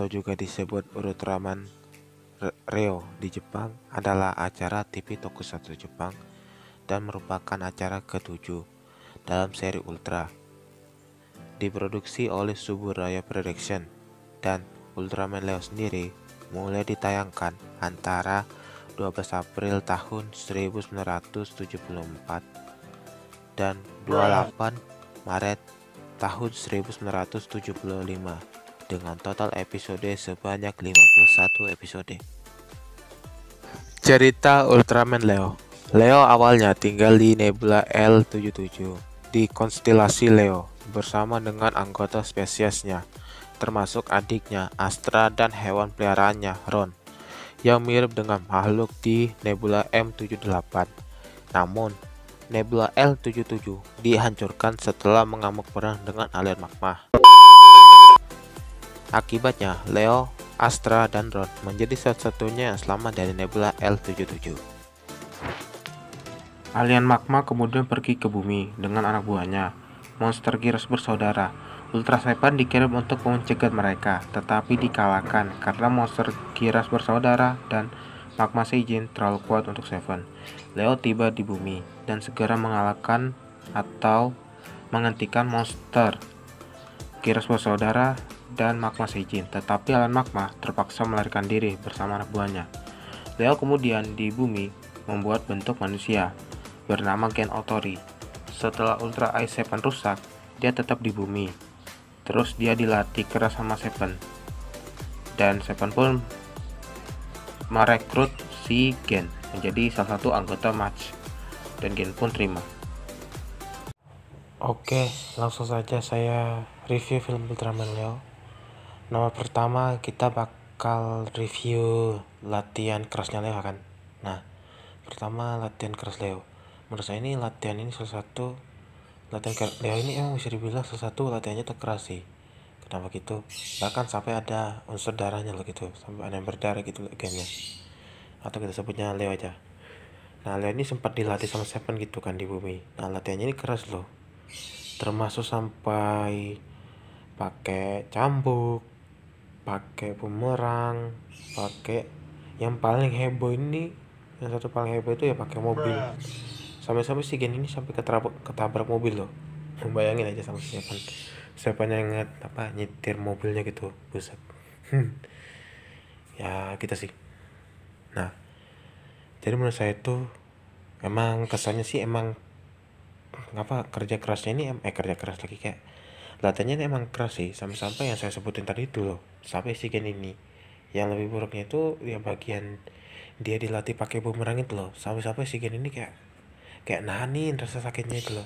atau juga disebut Ultraman Reo di Jepang adalah acara TV Tokusatsu Jepang dan merupakan acara ke-7 dalam seri Ultra. Diproduksi oleh Suburaya Production dan Ultraman Leo sendiri mulai ditayangkan antara 12 April tahun 1974 dan 28 Maret tahun 1975 dengan total episode sebanyak 51 episode. Cerita Ultraman Leo. Leo awalnya tinggal di Nebula L77 di konstelasi Leo bersama dengan anggota spesiesnya, termasuk adiknya Astra dan hewan peliharaannya Ron, yang mirip dengan makhluk di Nebula M78. Namun, Nebula L77 dihancurkan setelah mengamuk perang dengan alien magma. Akibatnya, Leo, Astra, dan Ron menjadi satu-satunya yang selamat dari Nebula L77. Alien magma kemudian pergi ke bumi dengan anak buahnya, monster Gears bersaudara. Ultra Seven dikirim untuk mencegat mereka, tetapi dikalahkan karena monster Gears bersaudara dan magma Seijin terlalu kuat untuk Seven. Leo tiba di bumi dan segera mengalahkan atau menghentikan monster Gears bersaudara dan magma Seijin, tetapi alien magma terpaksa melarikan diri bersama anak buahnya. Leo kemudian di bumi membuat bentuk manusia bernama Gen Otori. Setelah Ultra Ice Seven rusak, dia tetap di bumi. Terus dia dilatih keras sama Seven, dan Seven pun merekrut si Gen menjadi salah satu anggota match, dan Gen pun terima. Oke, langsung saja saya review film Ultraman Leo. Nomor pertama kita bakal review latihan kerasnya Leo kan. Nah, pertama latihan keras Leo. Menurut saya ini latihan ini salah satu latihan Leo ini emang bisa dibilang salah satu latihannya terkeras sih. Kenapa gitu? Bahkan sampai ada unsur darahnya loh gitu, sampai ada yang berdarah gitu gamenya. Atau kita sebutnya Leo aja. Nah, Leo ini sempat dilatih sama Seven gitu kan di bumi. Nah, latihannya ini keras loh. Termasuk sampai pakai cambuk, pakai bumerang, pakai yang paling heboh ini, yang satu paling heboh itu ya pakai mobil. Sampai-sampai si Gen ini sampai ketabrak mobil loh. Bayangin aja sama siapa yang nyetir mobilnya gitu, buset. Ya kita sih. Nah, jadi menurut saya itu emang kesannya sih emang kerja kerasnya ini kerja keras lagi kayak latihannya emang keras sih, sampai-sampai yang saya sebutin tadi itu loh, sampai si Gen ini yang lebih buruknya itu ya bagian dia dilatih pakai bumerang itu loh, sampai-sampai si Gen ini kayak nahanin rasa sakitnya itu loh.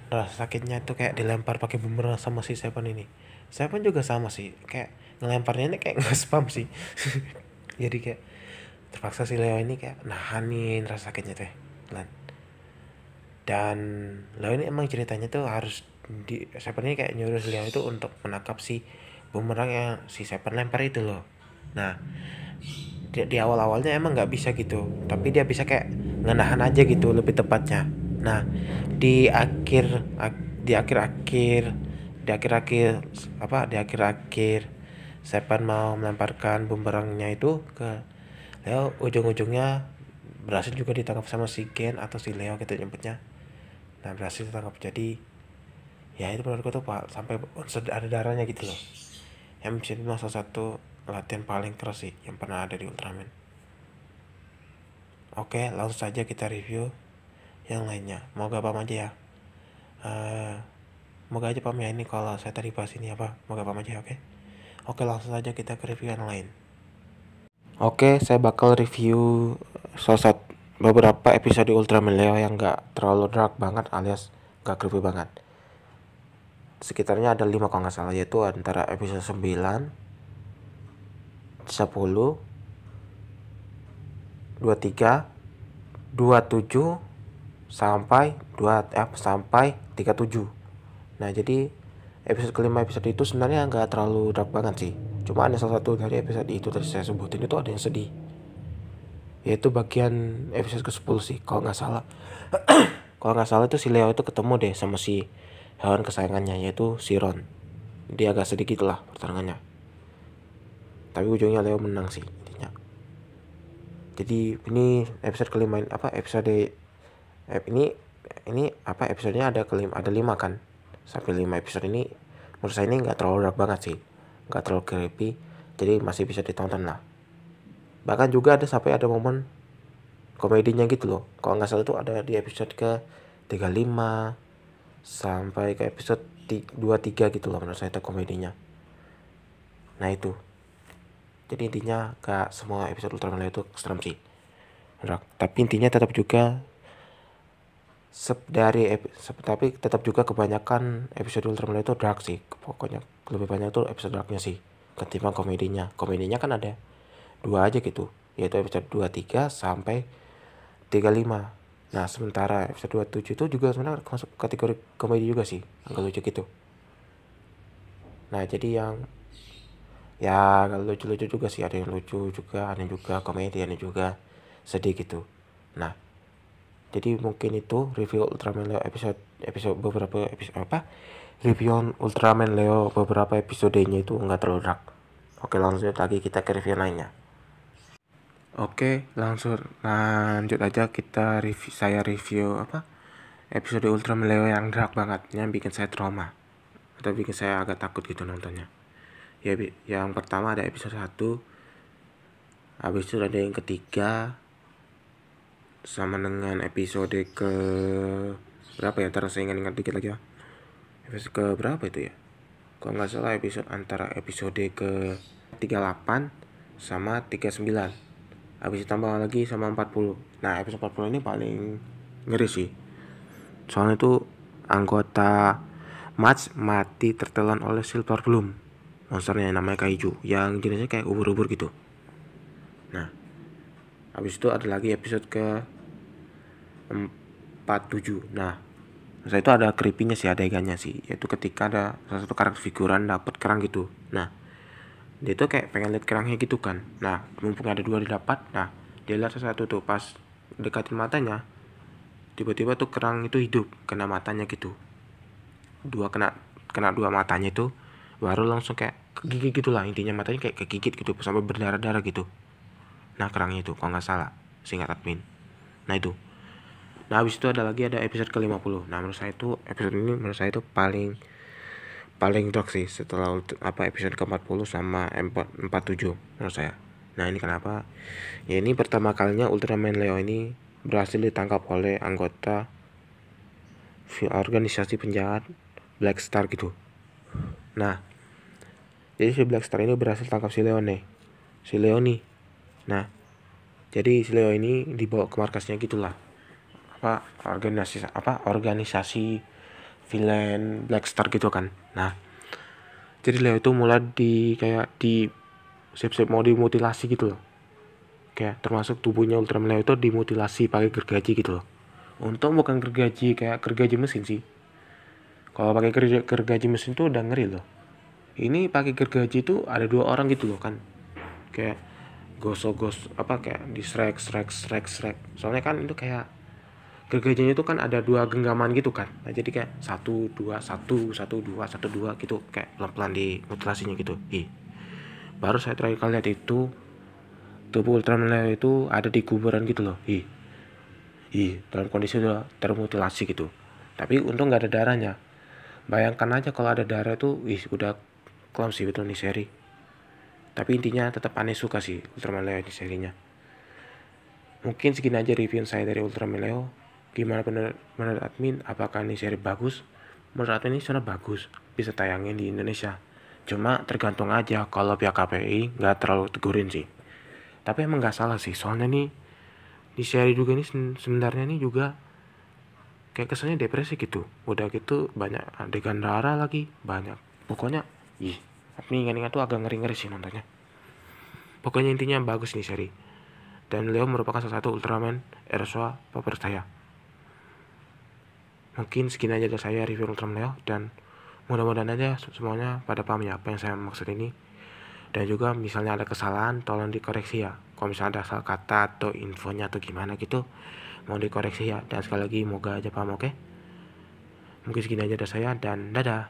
Rasa sakitnya itu kayak dilempar pakai bumerang sama si Seven ini. Seven juga sama sih, kayak ngelemparnya ini kayak nge-spam sih. Jadi kayak terpaksa si Leo ini kayak nahanin rasa sakitnya teh. Dan Leo ini emang ceritanya tuh harus Seven ini kayak nyuruh Leo itu untuk menangkap si bumerang yang si Seven lempar itu loh. Nah, di awal-awalnya emang nggak bisa gitu, tapi dia bisa kayak ngenahan aja gitu lebih tepatnya. Nah, di akhir Seven mau melemparkan bumerangnya itu ke Leo, ujung-ujungnya berhasil juga ditangkap sama si Gen atau si Leo kita nyebutnya. Nah, berhasil ditangkap. Jadi ya itu menurutku tuh pak sampai ada darahnya gitu loh. Yang bisa dibilang salah satu latihan paling keras sih yang pernah ada di Ultraman. Oke, langsung saja kita review yang lainnya. Moga paham aja ya. Moga aja paham ya ini kalau saya tadi bahas ini apa. Moga paham aja, oke. Oke, langsung saja kita ke review yang lain. Oke, saya bakal review beberapa episode Ultraman Leo yang gak terlalu dark banget alias gak creepy banget. Sekitarnya ada 5 kalau nggak salah, yaitu antara episode 9, 10, 23, 27 sampai 37. Nah, jadi episode kelima episode itu sebenarnya nggak terlalu dark banget sih. Cuma ada salah satu dari episode itu tadi saya sebutin itu ada yang sedih. Yaitu bagian episode ke-10 sih kalau nggak salah. Kalau nggak salah itu si Leo itu ketemu deh sama si hewan kesayangannya yaitu si Ron. Dia agak sedikit lah pertarungannya. tapi ujungnya Leo menang sih intinya. Jadi ini episode kelima, episodenya ada 5 kan, sampai 5 episode ini menurut saya ini nggak terlalu dark banget sih, nggak terlalu creepy, jadi masih bisa ditonton lah. Bahkan juga sampai ada momen komedinya gitu loh. Kalau nggak salah itu ada di episode ke 35 sampai ke episode 23 gitu loh, menurut saya itu komedinya. Nah itu, jadi intinya gak semua episode Ultraman Leo itu serem sih, tapi intinya tetap juga tapi tetap juga kebanyakan episode Ultraman Leo itu dark sih. Pokoknya lebih banyak tuh episode darknya sih ketimbang komedinya kan ada 2 aja gitu, yaitu episode 23 sampai 35. Nah sementara episode 27 itu juga sebenarnya masuk kategori komedi juga sih, agak lucu gitu. Nah jadi yang ya agak lucu-lucu juga sih, ada yang lucu juga, ada yang juga komedi, ada yang juga sedih gitu. Nah jadi mungkin itu review Ultraman Leo review Ultraman Leo beberapa episodenya itu nggak terlalu dark. Oke, langsung lagi kita ke review lainnya. Oke, langsung lanjut aja kita saya review episode Ultraman Leo yang dark banget, yang bikin saya trauma atau bikin saya agak takut gitu nontonnya. Ya, yang pertama ada episode 1, habis itu ada yang ketiga, sama dengan episode ke berapa ya, ntar saya ingat dikit lagi ya, episode ke berapa itu ya, kalau nggak salah antara episode ke 38 sama 39, habis ditambah lagi sama 40. Nah episode 40 ini paling ngeri sih, soalnya itu anggota Match mati tertelan oleh Silver Bloom, monsternya namanya Kaiju, yang jenisnya kayak ubur-ubur gitu. Nah habis itu ada lagi episode ke 47. Nah saya itu ada creepy-nya sih adegannya sih, yaitu ketika ada salah satu karakter figuran dapat kerang gitu. Nah dia tuh kayak pengen lihat kerangnya gitu kan. Nah mumpung ada 2 didapat, nah dia lihat satu tuh, pas dekatin matanya tiba-tiba tuh kerang itu hidup kena matanya gitu, kena 2 matanya itu, baru langsung kayak kegigit gitulah, intinya matanya kayak kegigit gitu sampai berdarah-darah gitu. Nah kerangnya itu kalau nggak salah, singkat admin. Nah itu. Nah habis itu ada episode ke 50. Nah menurut saya itu episode ini paling dark sih setelah episode ke 40 sama 47 menurut saya. Nah ini kenapa? Ya ini pertama kalinya Ultraman Leo ini berhasil ditangkap oleh anggota organisasi penjahat Black Star gitu. Nah jadi si Black Star ini berhasil tangkap si Leone. Nah jadi si Leo ini dibawa ke markasnya gitulah, organisasi villain Black Star gitu kan. Nah jadi Leo itu mulai siap-siap mau dimutilasi gitu loh, kayak termasuk tubuhnya Ultraman Leo itu dimutilasi pakai gergaji gitu loh. Untung bukan gergaji kayak gergaji mesin sih, kalau pakai gergaji mesin tuh udah ngeri loh. Ini pakai gergaji itu ada 2 orang gitu loh kan, kayak kayak di strike. Soalnya kan itu kayak gergajinya itu kan ada 2 genggaman gitu kan. Nah jadi kayak 1 2 1 1 2 1 2 gitu, kayak pelan-pelan di mutilasinya gitu. Baru saya terakhir kali lihat itu tubuh Ultraman Leo itu ada di kuburan gitu loh. Dalam kondisi udah termutilasi gitu. Tapi untung nggak ada darahnya. Bayangkan aja kalau ada darah itu, udah clumsy betul nih seri. Tapi intinya tetap aneh suka sih Ultraman Leo di serinya. Mungkin segini aja review saya dari Ultraman Leo. Gimana menurut admin, apakah ini seri bagus? Menurut admin ini sebenarnya bagus, bisa tayangin di Indonesia. Cuma tergantung aja kalau pihak KPI nggak terlalu tegurin sih. Tapi emang nggak salah sih, soalnya nih di seri juga ini sebenarnya nih juga kayak kesannya depresi gitu. Udah gitu banyak adegan darah lagi, banyak. Pokoknya admin ingat tuh agak ngeri-ngeri sih nontonnya. Pokoknya intinya bagus nih seri. Dan Leo merupakan salah satu Ultraman Ersoa favorit saya. Mungkin segini aja dari saya review Ultraman Leo, dan mudah-mudahan aja semuanya pada paham ya apa yang saya maksud ini. Dan juga misalnya ada kesalahan tolong dikoreksi ya. Kalau misalnya ada salah kata atau infonya atau gimana gitu, mau dikoreksi ya. Dan sekali lagi moga aja paham, oke? Mungkin segini aja dari saya, dan dadah.